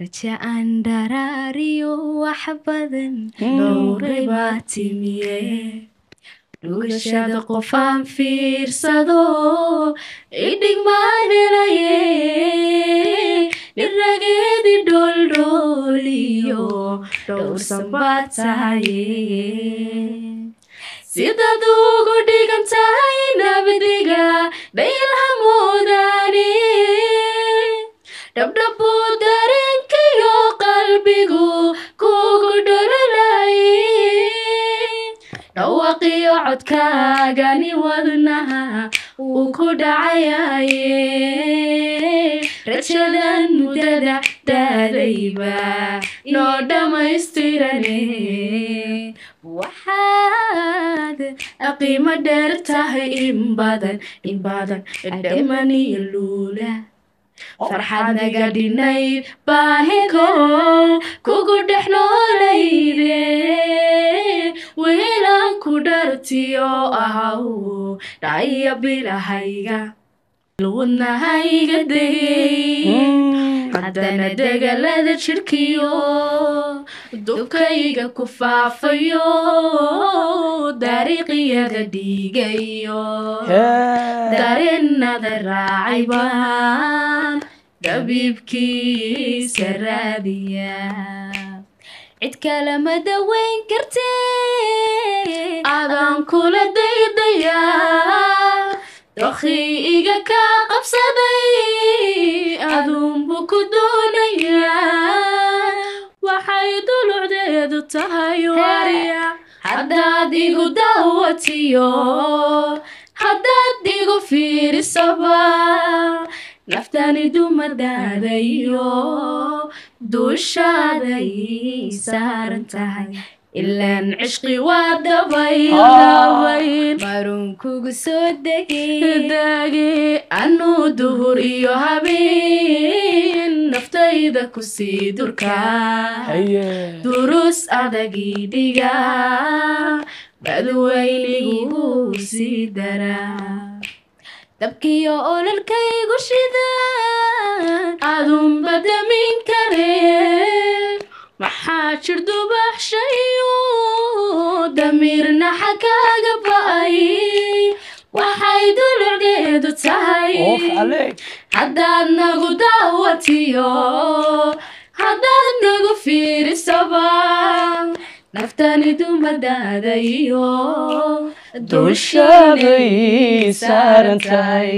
rajaan daraariyo wax badan dhowray baa timiye dhugashada qofaan fiirsado idhig maadhelaye dhirageedi dholdhooliyo dhowrsan baa tahaye sidaad ugu dhigan tahay nabadiga dhayalhamoodaani dhabdhabuu dareenkayo qalbigu kugu dhololaye dhawaqiyo codkaagani wadnaha wuu ku dhacayaye rajadan muddada daadayba noo dhammaystirane waxaad qiimo dheer tahay in badan dhamaniyo luula farxad naga dhinayd baahiko kugu dhex noolayde weelaan ku dhartiyo ahaw dhaya bilahayga wadnahayga degay haddana degalada jirkiyo dubkayga ku faafayo dariiqyada dhiigayo dareenada raacay baan dabiibkiisa raadiya cid kale ma daweyn kartee adaan kula daydaya dokhii iga ka qabsaday aduunbu ku doonaya waxay dulucdeedu tahay wariya haddaad igu daawatiyo haddaad igu fiirisaba naftani dumadaadayo dushaaday saaran tahay ilaan cishqi waa dabayl marun kugu soo degay anuu duhur iyo habeen naftayda ku sii durkaa durus adagii dhiga badweynigu sii daraa dabkiyo ololkaygu shida adunba damin kare maxaa jir dubaxshayo damirna xagaaga ba'ay waxay dulucdeedu tahay haddaad nagu daawatiyo haddaad nagu fiirisaba naftani dumadaadayo dushaaday saaran tahay